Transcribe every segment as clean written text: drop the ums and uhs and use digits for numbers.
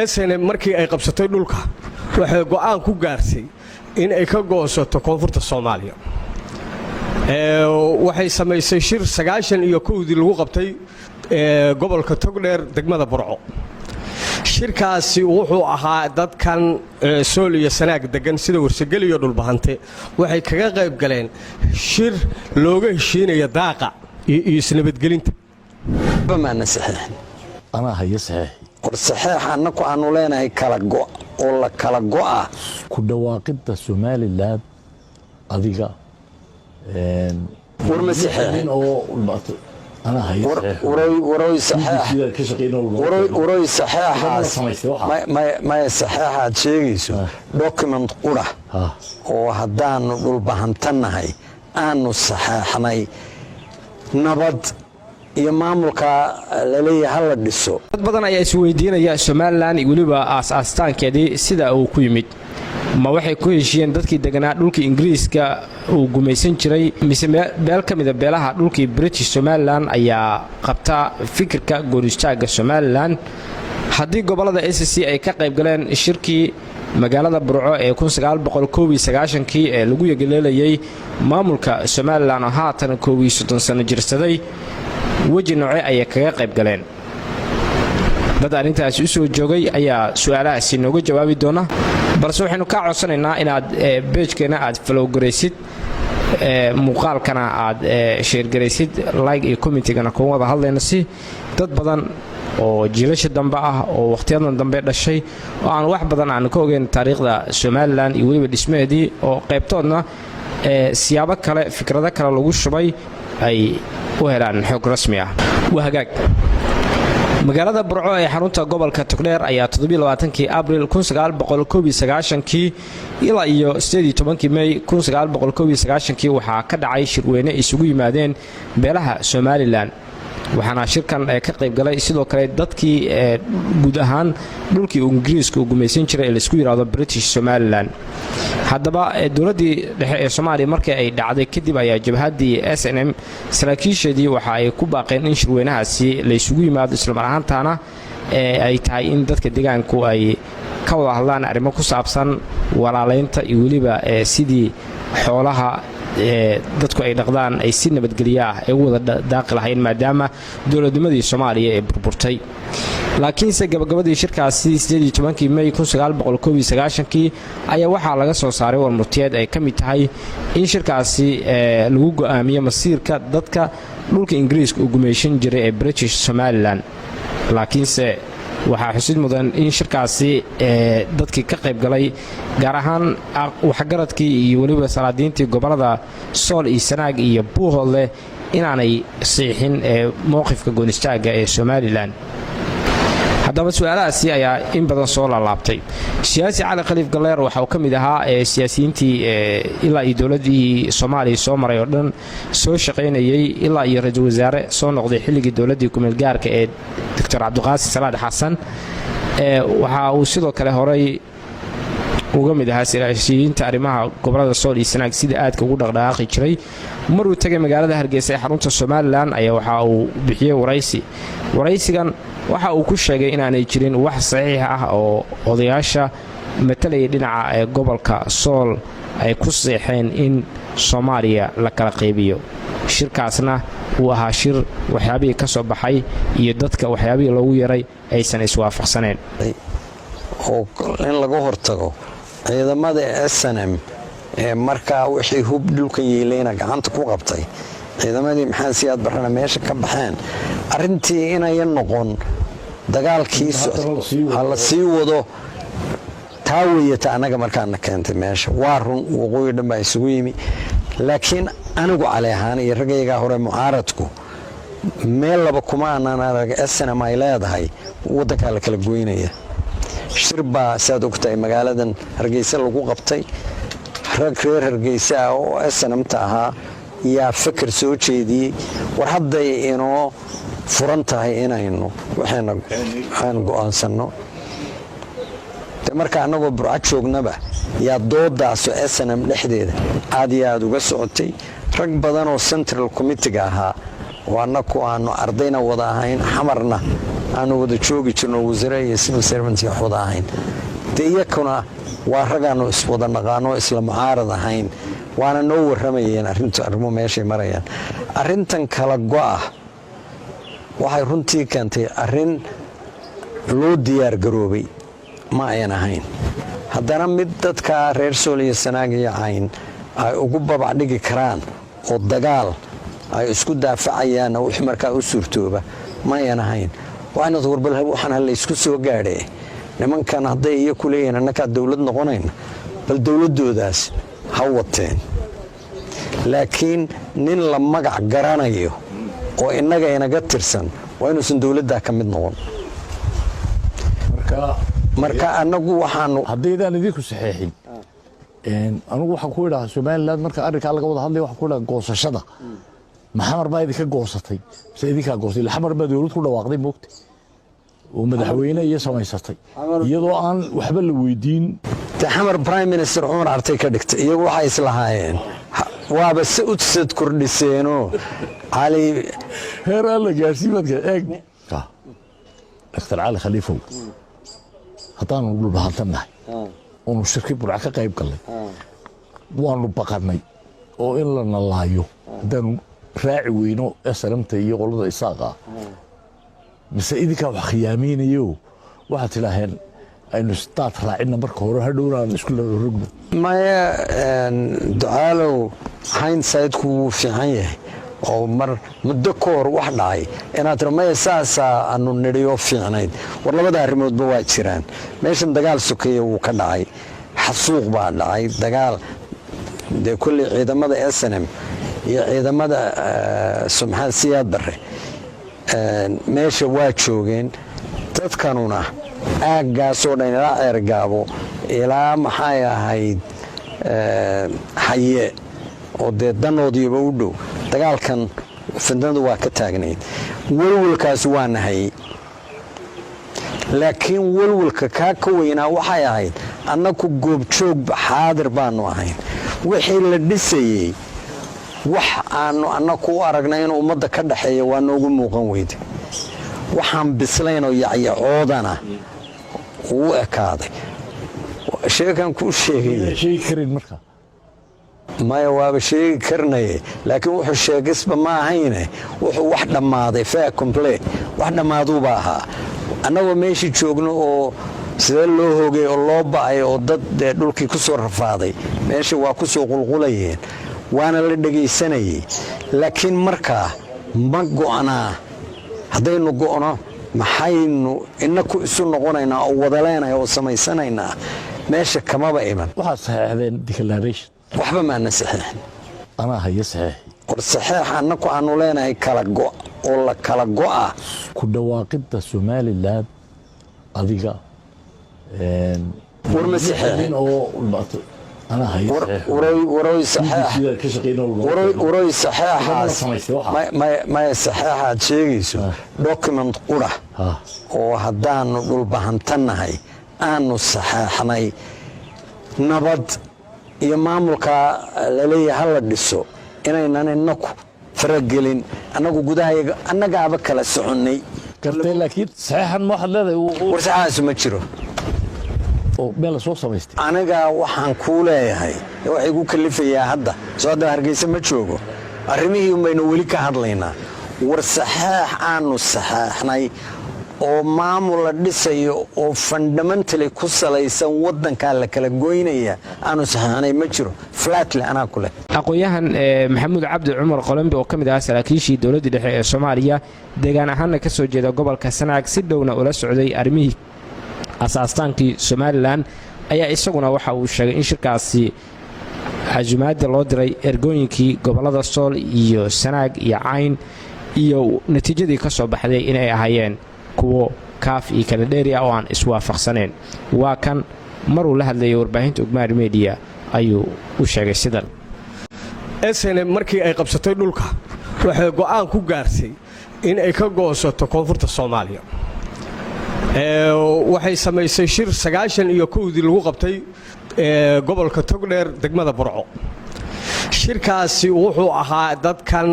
SNM markii ay qabsatay dhulka waxay go'aan ku gaarsay in ay ka goosato koonfurta Soomaaliya waxay samaysay shir 91 lagu qabtay gobolka Togdheer degmada Burco shirkaasi wuxuu ahaa dadkan Sool iyo Sanaag degan sida Warsagel iyo Dhulbahante waxay kaga qayb galeen shir looga heshiinayo daaqa iyo isnabadgelinta ma nasaxay أنا هي صحيح صحيح أنكو أنو لينا كلا جو ولا كلا جوع كل واقد الصومال اللاب أذيقا ورمسيحين أنا هي صحيح وروي صحيح وروي صحيح ما يصحيح شيء دوكيمنت قرا وهدان dhulbahantana aanu saxaaxnay nabad iyo maamulka la leeyahay la dhiso dad badan ayaa isweydiinaya Soomaaliland waliba aas-aastaankeedii sida uu ku yimid ma waxay ku heshiyeen dadkii deganaa dhulka Ingiriiska uu gumaysan jiray mise beel kamid ah beelaha dhulkii British Somaliland ayaa qabta fikirka gooristaaga Somaliland haddii gobolada SSC ay ka qayb galeen shirkii magaalada Burco ee 1991 ee lagu yagaleelayay maamulka Somaliland oo haatan 30 sano jirsaday waji noocay ay kaga qayb galeen dad arintaas u soo joogay ayaa su'aalahaasi nooga jawaabi doona balse waxaanu ka codsanaynaa inaad page-keena aad follow gareysid muuqaalkana aad share gareysid like iyo comment-gana ku wada hadlayna si dad badan oo jiilasha dambe ah oo waqtiyadan dambe dhashay oo aan wax badan aan ka ogeyn taariikhda Soomaaliland iyo waliba dhismeedii oo qaybtoodna siyaabo kale fikrado kale lagu shubay ay u helaan xog rasmi ah wahagaag magaalada Burco ee xarunta gobolka Togdheer ayaa 27 Abriil 1991 ilaa iyo 18 May 1991 waxaa ka dhacay shirweyne isugu yimaadeen beelaha Soomaaliland waxaana shirkan ka qayb galay sidoo kale dadkii guud ahaan dhulkii Ingiriiska uu gumaysan jiray ee la isku yiraahdo British Somaliland haddaba dawladii dhexe ee Soomaaliya markii ay dhacday kadib ayaa jabhadii SNM saraakiisheedii waxa ay ku baaqeen in shirweynahaasi la isugu yimaado isla mar ahaantaana ay tahay in dadka deegaanku ay ka wada hadlaan arrimo ku saabsan walaaleynta iyo waliba sidii xoolaha dadku ay dhaqdaan ay si nabadgelyo ah ay wada daaqi lahayn maadaama dawladnimadii Soomaaliya ay burburtay laakiinse gabagabadii shirkaasi 18 May 1991 ayaa waxaa laga soo saaray warmurtiyeed ay ka mid tahay in shirkaasi lagu go'aamiyo masiirka dadka dhulka Ingiriiska uu gumaysan jiray ee British Somaliland laakiinse waxaa xusid mudan in shirkaasi dadkii ka qayb galay gaar ahaan waxgaradkii iyo waliba salaadiintii gobolada Sool iyo Sanaag iyo Buuhoodle inaanay siixin mowqifka goonistaaga ee Somaliland haddaba su'aalahaasi ayaa in badan soo laabtay siyaasi Cali Khaliif Galleer waxa uu ka mid ahaa siyaasiyiintii ilaa iyo dawladii Soomaaliya soo maray oo dhan soo shaqeynayay ilaa iyo ra'iisul wasaare soo noqday xilligii dawladii ku meel gaarka ee Dr. Cabdiqaasim Salaad Xasan waxa uu sidoo kale horay uga mid ahaa siyaasiyiinta arrimaha gobolada Sool iyo Sanaag sida aadka ugu dhaqdhaqaaqi jiray maruu tagay magaalada Hargeysa ee xarunta Somaliland ayaa waxa uu bixiyay waraysigan waxa uu ku sheegay inaanay jirin wax saxiix ah oo odayaasha matalay dhinaca gobolka Sool ay ku seexeen in Soomaaliya la kala qaybiyo shirkaasna uu ahaa shir waxyaabihii ka soo baxay iyo dadka waxyaabihii loogu yaray aysan iswaafaqsaneen oo in laga hortago ciidamada SNM markaa wixii hub dhulka yeelayna gacanta ku qabtay ciidamadii maxaa siyaad barana meesha ka baxeen arintii inay noqon dagaalkiisa hala sii wado taawiyata anaga markaana keentay meesha waa run waqooyi dhan baa isugu yimi laakiin anigu caleehaan iyo ragayga hore mucaaradku meel laba kuma aanan arag SNM ay leedahay wadanka la kala goynaya shir baa saad ogtahay magaaladan Hargeysa lagu qabtay rag reer Hargeysa oo SNM ta ahaa yaa fikir soo jeediyay war hadday inoo furan tahay inaynu waxaan go'aansano marka anagoo Burco joognaba yaa doodaas SNM dhexdeeda aad iyo aad uga socotay rag badan oo Central Committee ahaa waana ku aanu ardayna wada ahayn xamarna aanu wada joogi jirno wasare iyo civil servant iyo waxwada ahayn dee iyakuna waa ragaannu iswada naqaano isla mucaarad ahayn waana noo warramayeen arrimo meeshay marayaan arrintan kala go'ah waxay runtii keentay arrin loo diyaar garoobay ma ayan ahayn haddana mid dadka reer sool iyo sanaag iyo cayn ay ugu babacdhigi karaan oo dagaal ay isku daafacayaanna wix markaa u suurtooba ma ayan ahayn waxayna warbal waxaan halaysku soo gaadhee nimankan hadday iyo ku leeyihiin annakaa dowlad noqonayna bal dowladdoodaas ha wateen laakiin nin la magac garanayo oo innaga inaga tirsan waa inuusan dowladdaa ka mid noqon marka annagu waxaanu haddaydaan idinku saxeexin anugu waxaan ku idhahaa somaliland marka arrinkaa laga wada hadlaya waxaan ku idhaha goosashada maxamar baa idinka goosatay mise idinkaa goostay xamar baa dowlad ku dhawaaqday moogtay oo madaxweyne iyo samaysatay iyadoo aan waxba la weydiin de xamar prime minister cumar artay ka dhigtay iyagu waxay islahaayeen waaba se udsad kordhiseenoo cali heer aan la gaarsiin madka eeg dr cali khaliifow haddaanu dhulbahantannahay oonu shirki burca ka qayb gallay waanu baqannay oo in la nalaayo haddaanu raaci weyno SNMta iyo qolada isaaqa mise idinkaa wax khiyaamaynayo waxaad tidhaaheen aynu staat raacinna marka hore hadhowna aan isku rogno maya ducaalow hindsightku wuu fiican yahay oo mar muddo ka hor wax dhacay inaad tira maya saasaa aanu nidhiyoo fiicnayd war labada arrimoodba waa jiraan meeshan dagaal sokeeya wuu ka dhacay xasuuq baa dhacay dagaal dee kolley ciidamada SNM iyo ciidamada sumxaan siyaad barre meesha waa joogeen dadkanuna aaggaasoo dhan ilaa ceergaabo ilaa maxay ahayd haye oo dee danoodiiba u dhow dagaalkan fidnadu waa ka taagnayd welwelkaas waa nahayey laakiin welwelka kaa ka weynaa waxay ahayd annaku goobjoogba xaadir baanu ahayn wixii la dhisayey wax aanu annaku u aragnay inuu ummadda ka dhaxeeya waa noogu muuqan weyda waxaan bislaynoo yacyacoodana uu ekaaday sheekan kuu sheegi karin marka maya waaba sheegi karnaye laakiin wuxuu sheegisba ma ahayne wuxuu wax dhammaaday fair complain wax dhammaaduuba ahaa annagoo meeshii joogno oo sidee loo hoogay oo loo ba'ay oo dad dee dhulkii ku soo rafaaday meesha waa ku soo qulqulayeen waana la dhegaysanayey laakiin markaa ma go'naa haddaynu go'no maxaynu inaku isu noqonaynaa oo wadaleynaya oo samaysanaynaa meesha kamaba iman waxaad saxeexdeen declaration waxba maana saxeexin anaa haya saxeexi war saxeex annaku aanu leenahay kala go' oo la kala go'a ku dhawaaqidda somaliland adiga war ma saxeexin waroy saxeexaas maya saxeexaad sheegayso document qura oo haddaanu dhulbahantannahay aanu saxeexnay nabad iyo maamulkaa laleeyahay hala dhiso inaynan inaku faragelin annagu gudahayaga annagaaba kala soconnay gartay laakiin saxeexan ma waxaad leedahay war saxeexaasu ma jiro oo meel la soo samaystay aniga waxaan kuu leeyahay waxay ku kalifayaa hadda soo hadda hargeysa ma joogo arrimihii unbaynu weli ka hadlaynaa war saxeex aanu saxeexnay oo maamul la dhisayo oo fundamentally ku salaysan waddankaa la kala goynaya aanu saxeexnay ma jiro flatly anaa ku leh aqoon-yahan maxamuud cabdi cumar qolambi oo ka mid ah saraakiishii dowladdii dhexe ee soomaaliya deegaan ahaanna ka soo jeeda gobolka sanaag si dhowna ula socday arrimihii asaastaankii somalilan ayaa isaguna waxa uu sheegay in shirkaasi casumaadda loo diray ergooyinkii gobollada sool iyo sanaag iyo cayn iyo natiijadii ka soo baxday inay ahaayeen kuwo kaaf iyo kala dheeri ah oo aan iswaafaqsanayn waa kan maruu la hadlayay warbaahinta ogmaar mediya ayuu u sheegay sidan SNM markii ay qabsatay dhulka waxay go'aan ku gaarsay in ay ka goosato koonfurta Soomaaliya waxay samaysay shir 91dii lagu qabtay gobolka Togdheer degmada Burco shirkaasi wuxuu ahaa dadkan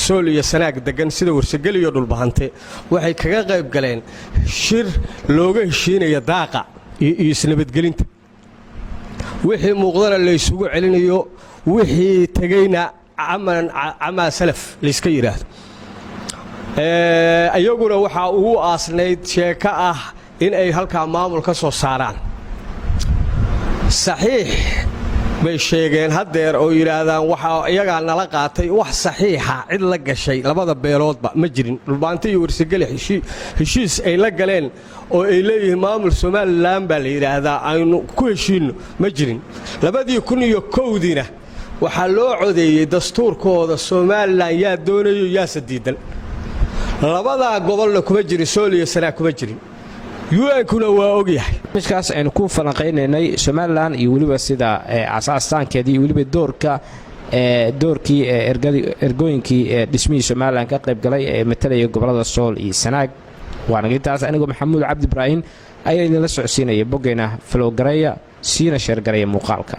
sool iyo sanaag degan sida warsagel iyo dhulbahante waxay kaga qayb galeen shir looga heshiinaya daaqa iyo isnabadgelinta wixii muuqdana la isugu celinayo wixii tagayna camaa salaf layska yidhaahdo iyaguna waxaa ugu aasnayd sheeko ah in ay halkaa maamul ka soo saaraan saxiix bay sheegeen haddeer oo yidhaahdaan waxaa iyagaa nala qaatay wax saxiixa cid la gashay labada beeloodba ma jirin dhulbaante iyo warsageli heshiis ay la galeen oo ay leeyihiin maamul somalilan baa la yidhaahdaa aynu ku heshiinno ma jirin 2001diina waxaa loo codeeyey dastuurkooda somalilan yaa doonayo yaase diidan labadaa gobolna kuma jirin sool iyo sanaag kuma jirin UN-kuna waa ogyahay barnaamijkaas aynu ku falanqaynaynay somalilan iyo weliba sida asaastaankeedii weliba doorkii ergooyinkii dhismihii somalilan ka qayb galay ee matalaya gobolada sool iyo sanaag waana intaas anigoo maxamuud cabdi ibraahim ayaa idinla socodsiinaya boggeena falowgareeya siina sheergareeya muuqaalka